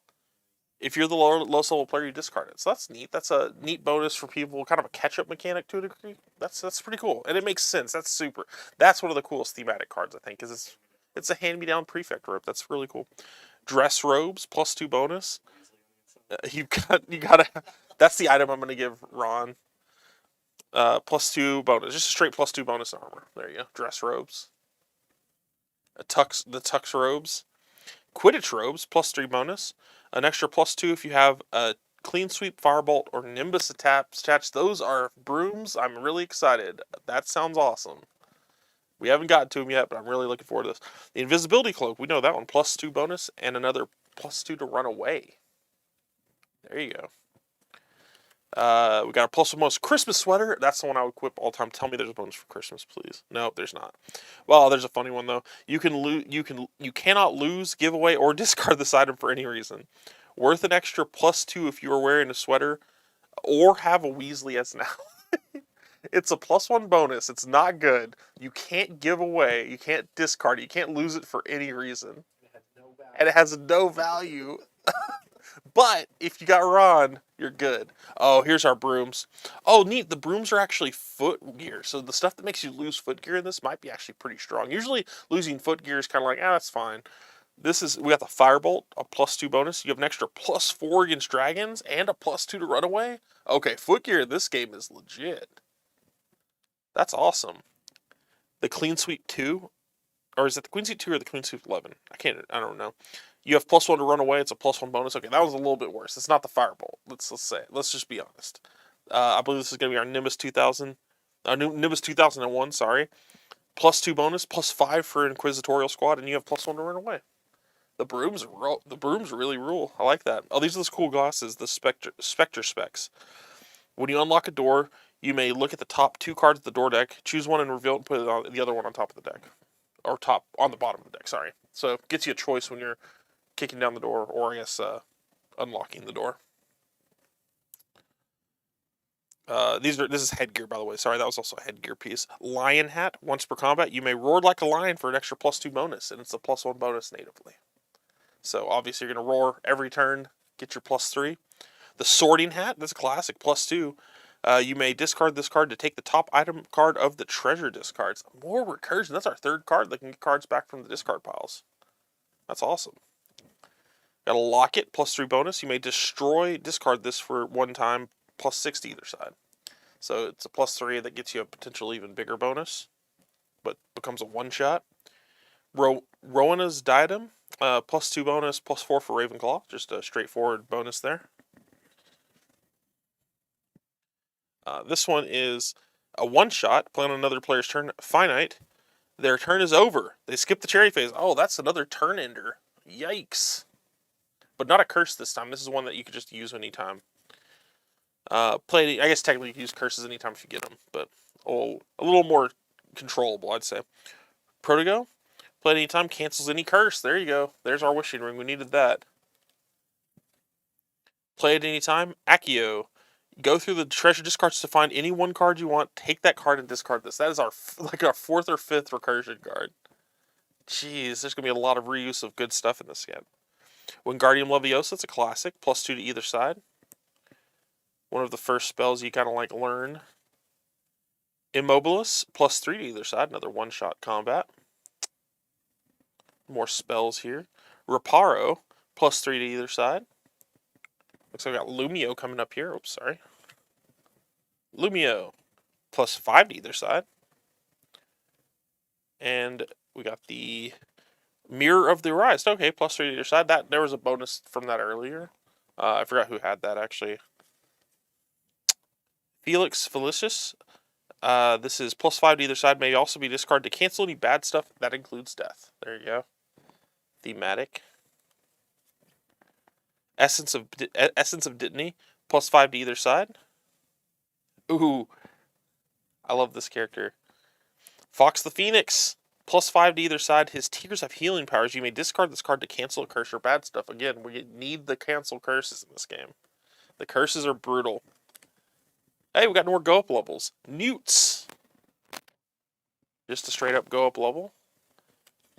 If you're the lowest level player, you discard it. So that's neat. That's a neat bonus for people. Kind of a catch-up mechanic to a degree. That's pretty cool. And it makes sense. That's super. That's one of the coolest thematic cards, I think, is it's a hand-me-down prefect robe. That's really cool. Dress robes, +2 bonus. You gotta. That's the item I'm gonna give Ron. +2 bonus, just a straight +2 bonus armor. There you go. Dress robes. The tux robes. Quidditch robes, +3 bonus. An extra +2 if you have a clean sweep, firebolt, or nimbus attached. Those are brooms. I'm really excited. That sounds awesome. We haven't gotten to them yet, but I'm really looking forward to this. The invisibility cloak, we know that one. +2 bonus and another +2 to run away. There you go. We got a +1 bonus Christmas sweater. That's the one I would equip all the time. Tell me there's a bonus for Christmas, please. No, there's not. Well, there's a funny one though. You cannot lose, give away, or discard this item for any reason. Worth an extra +2 if you are wearing a sweater, or have a Weasley as an ally. It's a +1 bonus. It's not good. You can't give away. You can't discard it. You can't lose it for any reason. And it has no value. But if you got Ron, you're good. Oh, here's our brooms. Oh, neat. The brooms are actually foot gear. So the stuff that makes you lose foot gear in this might be actually pretty strong. Usually losing foot gear is kind of like, that's fine. We got the Firebolt, a +2 bonus. You have an extra +4 against dragons and a +2 to run away. Okay, foot gear in this game is legit. That's awesome. The Clean Sweep 2, or is it the Clean Sweep 2 or the Clean Sweep 11? I don't know. You have +1 to run away. It's a +1 bonus. Okay, that was a little bit worse. It's not the Firebolt. Let's just be honest. I believe this is going to be our Nimbus 2000. Nimbus 2001, sorry. +2 bonus, +5 for Inquisitorial Squad, and you have +1 to run away. The brooms really rule. I like that. Oh, these are those cool glasses, the Spectre specs. When you unlock a door, you may look at the top 2 cards of the door deck, choose one and reveal it, and put it on the other one on top of the deck. Or on the bottom of the deck, sorry. So it gets you a choice when you're kicking down the door, or I guess unlocking the door. This is headgear, by the way. Sorry, that was also a headgear piece. Lion hat. Once per combat, you may roar like a lion for an extra +2 bonus, and it's a +1 bonus natively. So obviously you're going to roar every turn, get your +3. The sorting hat. That's a classic, +2. You may discard this card to take the top item card of the treasure discards. More recursion. That's our third card that can get cards back from the discard piles. That's awesome. Got a locket, +3 bonus. You may discard this for one time, +6 to either side. So it's a +3 that gets you a potential even bigger bonus, but becomes a one-shot. Rowena's Diadem, +2 bonus, +4 for Ravenclaw. Just a straightforward bonus there. This one is a one-shot. Play on another player's turn. Finite. Their turn is over. They skip the cherry phase. Oh, that's another turn ender. Yikes. But not a curse this time. This is one that you could just use anytime. I guess technically you can use curses anytime if you get them, but a little more controllable, I'd say. Protego. Play anytime. Cancels any curse. There you go. There's our wishing ring. We needed that. Play at any time. Accio. Go through the treasure discards to find any one card you want. Take that card and discard this. That is our 4th or 5th recursion card. Jeez, there's going to be a lot of reuse of good stuff in this game. Wingardium Leviosa, it's a classic. +2 to either side. One of the first spells you kind of like learn. Immobilis, +3 to either side. Another one-shot combat. More spells here. Reparo, +3 to either side. Looks like we got Lumio coming up here. Oops, sorry. Lumio, +5 to either side. And we got the Mirror of the Arised. Okay, +3 to either side. That there was a bonus from that earlier. I forgot who had that actually. Felix Felicis. This is +5 to either side. May also be discarded to cancel any bad stuff. That includes death. There you go. Thematic. Essence of Dittany. +5 to either side. Ooh, I love this character. Fox the Phoenix. +5 to either side. His tears have healing powers. You may discard this card to cancel a curse or bad stuff. Again, we need the cancel curses in this game. The curses are brutal. Hey, we got more go up levels. Newts. Just a straight up go up level.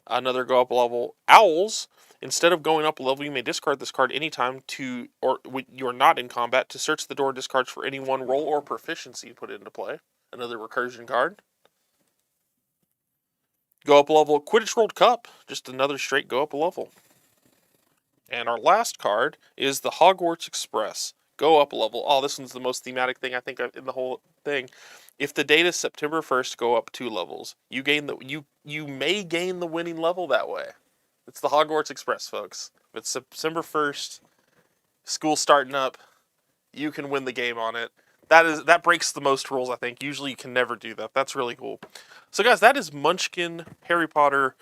Another go up level. Owls. Instead of going up a level, you may discard this card anytime when you're not in combat to search the door discards for any one roll or proficiency put into play. Another recursion card. Go up level. Quidditch World Cup. Just another straight go up level. And our last card is the Hogwarts Express. Go up a level. Oh, this one's the most thematic thing I think in the whole thing. If the date is September 1st, go up 2 levels. You may gain the winning level that way. It's the Hogwarts Express, folks. If it's September 1st, school starting up, you can win the game on it. That breaks the most rules, I think. Usually you can never do that. That's really cool. So guys, that is Munchkin, Harry Potter,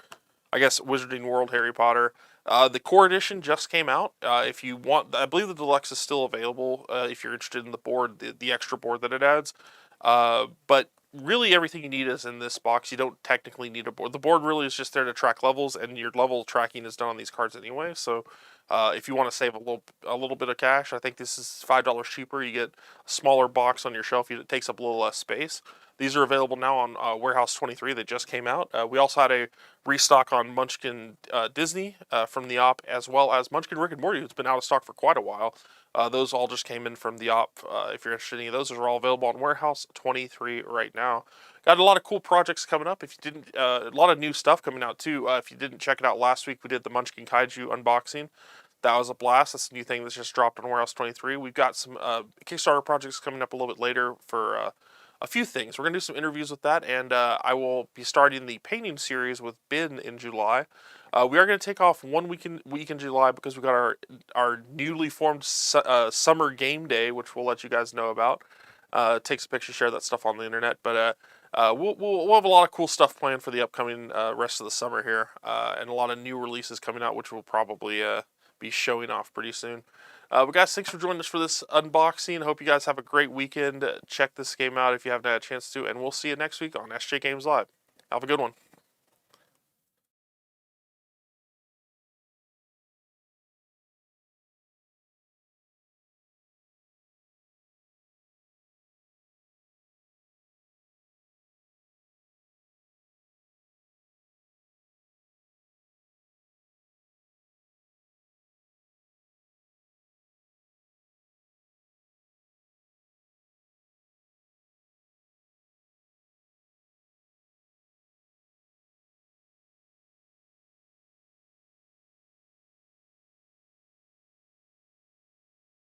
I guess Wizarding World Harry Potter. The core edition just came out. If you want, I believe the deluxe is still available if you're interested in the board, the extra board that it adds. But really everything you need is in this box. You don't technically need a board. The board really is just there to track levels, and your level tracking is done on these cards anyway. So if you want to save a little bit of cash, I think this is $5 cheaper. You get a smaller box on your shelf. It takes up a little less space. These are available now on Warehouse 23 that just came out. We also had a restock on Munchkin Disney from the op, as well as Munchkin Rick and Morty, who's been out of stock for quite a while. Those all just came in from the op. If you're interested in any of those are all available on Warehouse 23 right now. Got a lot of cool projects coming up. If you didn't, a lot of new stuff coming out too. If you didn't check it out last week, we did the Munchkin Kaiju unboxing. That was a blast. That's a new thing that's just dropped on Warehouse 23. We've got some Kickstarter projects coming up a little bit later for a few things. We're going to do some interviews with that, and I will be starting the painting series with Ben in July. We are going to take off one week in July because we got our newly formed summer game day, which we'll let you guys know about. Take some pictures, share that stuff on the internet, but we'll have a lot of cool stuff planned for the upcoming rest of the summer here, and a lot of new releases coming out, which we'll probably be showing off pretty soon. But guys, thanks for joining us for this unboxing. Hope you guys have a great weekend. Check this game out if you haven't had a chance to, and we'll see you next week on SJGames Live. Have a good one.